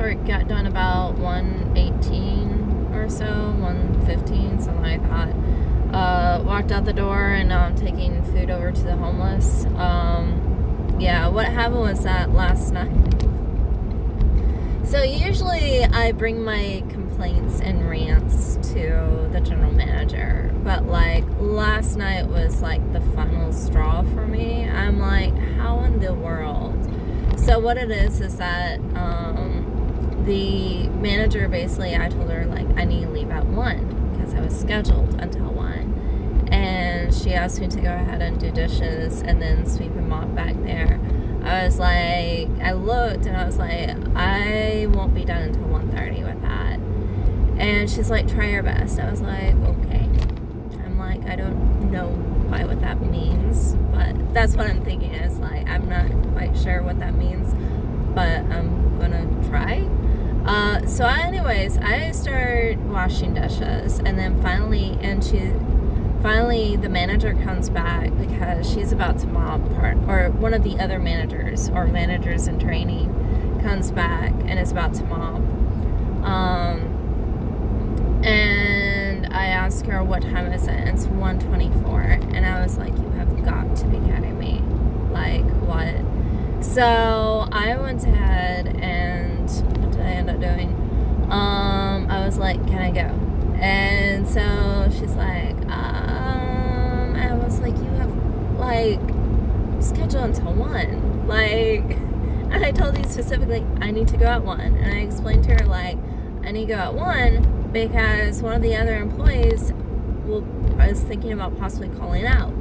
work got done about 1:18 or so, 1:15, something like that. Walked out the door, and now I'm taking food over to the homeless. Yeah, what happened was that last night. So usually I bring my complaints and rants to the general manager, but like last night was like the final straw for me. I'm like, how in the world? So what it is that the manager basically, I told her like I need to leave at 1 because I was scheduled until 1, and she asked me to go ahead and do dishes and then sweep and mop back there. I was like, I looked and I was like, I won't be done until 1:30 with that. And she's like, try your best. I was like, okay. I'm like, I don't know quite what that means, but that's what I'm thinking is like, I'm not quite sure what that means, but I'm gonna try. So anyways, I started washing dishes, and then finally the manager comes back because she's about to mop or one of the other managers or managers in training comes back and is about to mop. And I asked her, what time is it? And it's 1:24. And I was like, you have got to be kidding me. Like, what? So I went ahead and what did I end up doing? I was like, can I go? And so she's like, I was like, you have like scheduled until 1. Like, and I told you specifically, I need to go at 1. And I explained to her like, I need to go at 1 because one of the other employees is thinking about possibly calling out.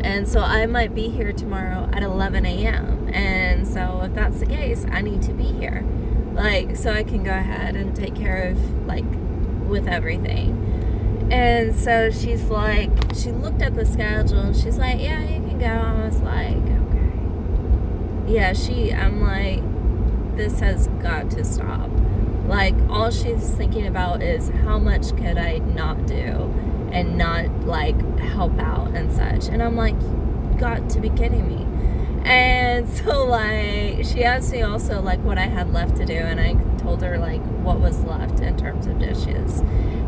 And so I might be here tomorrow at 11 a.m. And so if that's the case, I need to be here. Like, so I can go ahead and take care of, like, with everything. And so she's like, she looked at the schedule and she's like, yeah, you can go. I was like, okay. Yeah, I'm like, this has got to stop. Like, all she's thinking about is how much could I not do and not, like, help out and such. And I'm like, you got to be kidding me. And so, like, she asked me also, like, what I had left to do, and I told her, like, what was left in terms of dishes.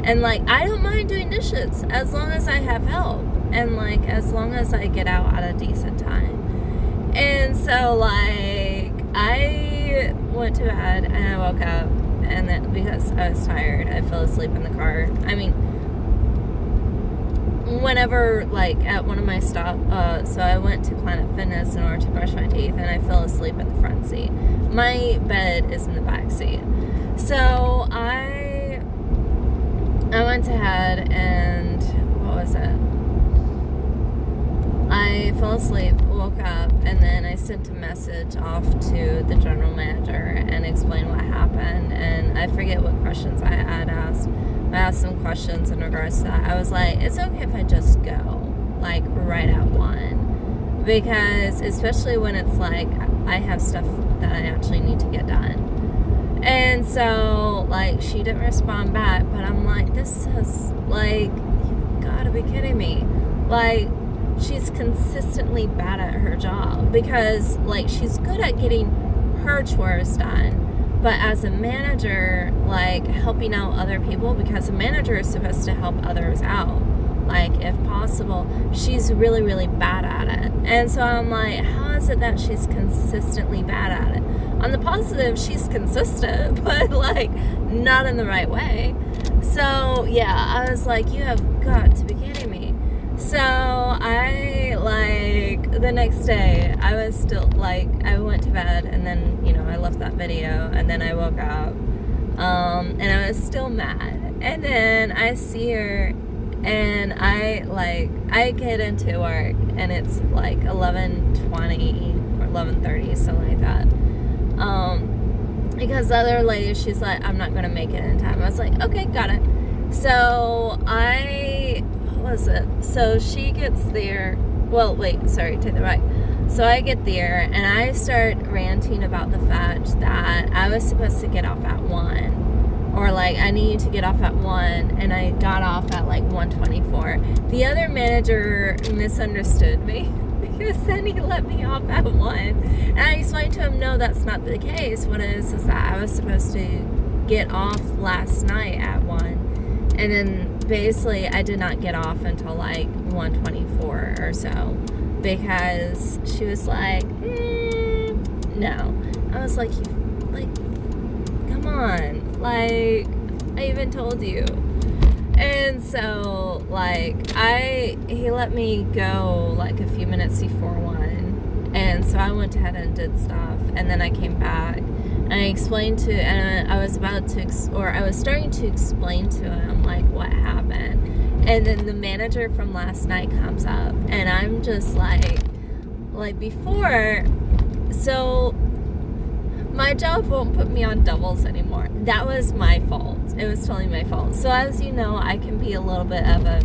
And, like, I don't mind doing dishes as long as I have help and, like, as long as I get out at a decent time. And so, like, I went to bed, and I woke up, and then because I was tired, I fell asleep in the car. I mean, whenever, like, at one of my stops, so I went to Planet Fitness in order to brush my teeth, and I fell asleep in the front seat. My bed is in the back seat. So I went ahead and, what was it? I fell asleep, woke up, and then I sent a message off to the general manager and explained what happened, and I forget what questions I had asked. I asked some questions in regards to that. I was like, it's okay if I just go, like, right at 1. Because, especially when it's like, I have stuff that I actually need to get done. And so, like, she didn't respond back, but I'm like, this is, like, you've got to be kidding me. Like, she's consistently bad at her job because, like, she's good at getting her chores done. But as a manager, like, helping out other people, because a manager is supposed to help others out, like, if possible, she's really, really bad at it. And so I'm like, how is it that she's consistently bad at it? On the positive, she's consistent, but, like, not in the right way. So, yeah, I was like, you have got to be kidding me. So I, like, the next day, I was still, like, I went to bed, and then, you know, I left that video, and then I woke up, and I was still mad. And then I see her, and I get into work, and it's, like, 11:20 or 11:30, something like that. Because the other lady, she's like, I'm not going to make it in time. I was like, okay, got it. So what was it? So she gets there. Well, wait, sorry, take that back. So I get there, and I start ranting about the fact that I was supposed to get off at 1. Or, like, I need to get off at 1, and I got off at, like, 1:24. The other manager misunderstood me. Because then he let me off at 1. And I explained to him, no, no, that's not the case. What it is that I was supposed to get off last night at 1. And then basically I did not get off until like 1:24 or so. Because she was like, no. I was like, come on. Like, I even told you. And so, like, he let me go like a few minutes before 1. And so I went ahead and did stuff. And then I came back. And I explained and I was starting to explain to him, like, what happened. And then the manager from last night comes up, and I'm just like before, so my job won't put me on doubles anymore. That was my fault. It was totally my fault. So as you know, I can be a little bit of a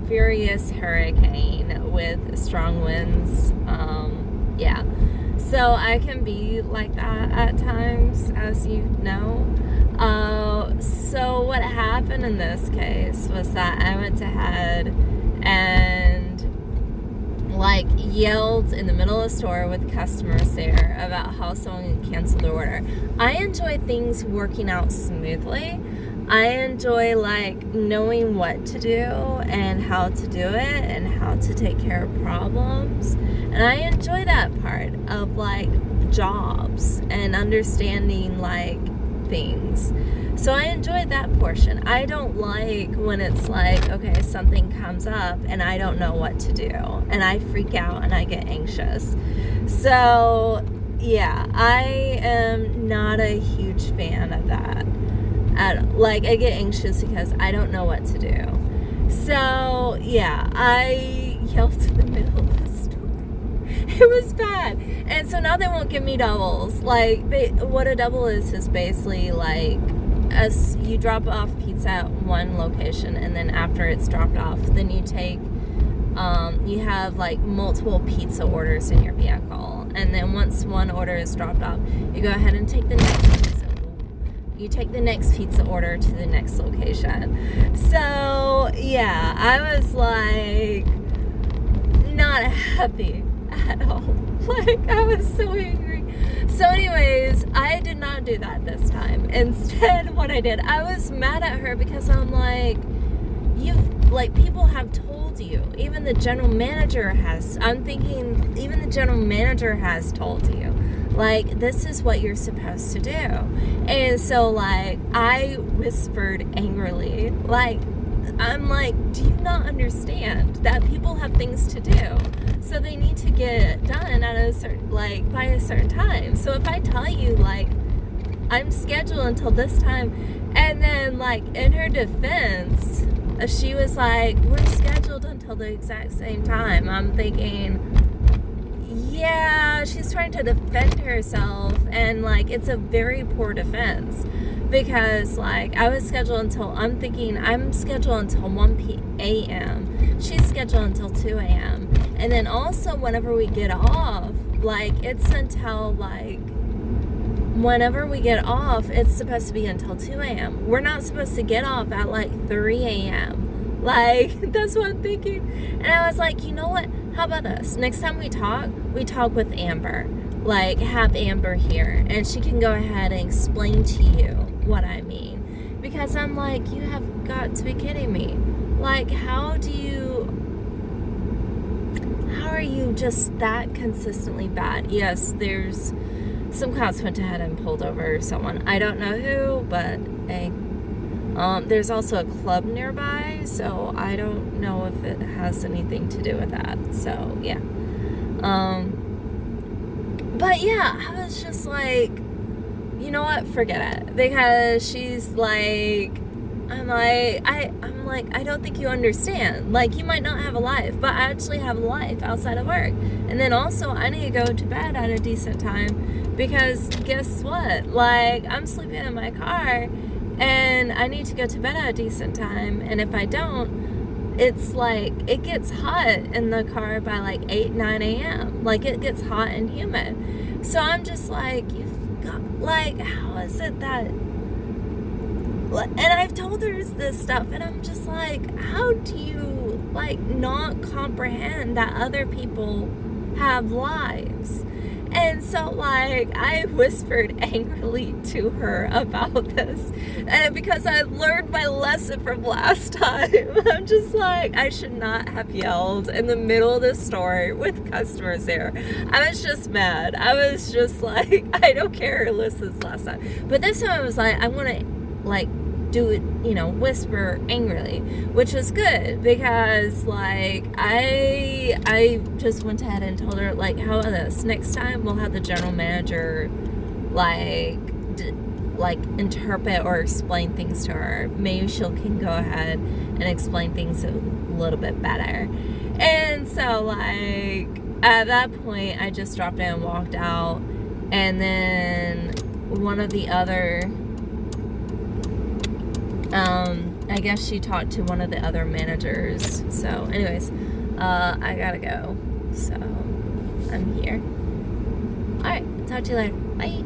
furious hurricane with strong winds. Yeah. So I can be like that at times, as you know. So what happened in this case was that I went ahead and like yelled in the middle of the store with customers there about how someone canceled their order. I enjoy things working out smoothly. I enjoy like knowing what to do and how to do it and how to take care of problems. And I enjoy that part of like jobs and understanding like things. So I enjoyed that portion. I don't like when it's like, okay, something comes up and I don't know what to do and I freak out and I get anxious. So yeah, I am not a huge fan of that. Like, I get anxious because I don't know what to do. So yeah, I yelled in the middle of the store. It was bad. And so now they won't give me doubles. Like, what a double is basically like, as you drop off pizza at one location, and then after it's dropped off, then you take, you have like multiple pizza orders in your vehicle. And then once one order is dropped off, you go ahead and take the next pizza. You take the next pizza order to the next location. So yeah, I was like not happy at all. Like, I was so angry. So anyways, I did not do that this time. Instead, what I did, I was mad at her because I'm like, people have told you. Even the general manager has. I'm thinking, even the general manager has told you. Like, this is what you're supposed to do. And so, like, I whispered angrily. Like, I'm like, do you not understand that people have things to do? So they need to get done at a certain, like, by a certain time. So if I tell you, like, I'm scheduled until this time, and then, like, in her defense, she was like, we're scheduled until the exact same time. I'm thinking, yeah, she's trying to defend herself, and, like, it's a very poor defense. Because, like, I was scheduled until, I'm thinking, I'm scheduled until 1 a.m. She's scheduled until 2 a.m. And then also, whenever we get off, like, it's until, like, whenever we get off, it's supposed to be until 2 a.m. We're not supposed to get off at, like, 3 a.m. Like, that's what I'm thinking. And I was like, you know what? How about this? Next time we talk with Amber. Like, have Amber here, and she can go ahead and explain to you what I mean. Because I'm like, you have got to be kidding me. Like, how are you just that consistently bad? Yes, there's some cops went ahead and pulled over someone. I don't know who, but hey. There's also a club nearby, so I don't know if it has anything to do with that. So, yeah. But yeah, I was just like, you know what? Forget it. Because she's like, I'm like, I don't think you understand. Like, you might not have a life, but I actually have a life outside of work. And then also, I need to go to bed at a decent time because guess what? Like, I'm sleeping in my car and I need to go to bed at a decent time. And if I don't, it's like, it gets hot in the car by like 8, 9 a.m. Like, it gets hot and humid. So I'm just like, you've got, like, how is it that, and I've told her this stuff, and I'm just like, how do you, like, not comprehend that other people have lives? And so, like, I whispered angrily to her about this. And because I learned my lesson from last time, I'm just like, I should not have yelled in the middle of the store with customers there. I was just mad. I was just like, I don't care who listens last time. But this time I was like, I want to, like, do it, whisper angrily, which was good because, like, I just went ahead and told her, like, how about this? Next time we'll have the general manager, like, interpret or explain things to her. Maybe she can go ahead and explain things a little bit better. And so, like, at that point, I just dropped in and walked out. And then one of the other... I guess she talked to one of the other managers. So, anyways, I gotta go. So, I'm here. Alright, talk to you later. Bye.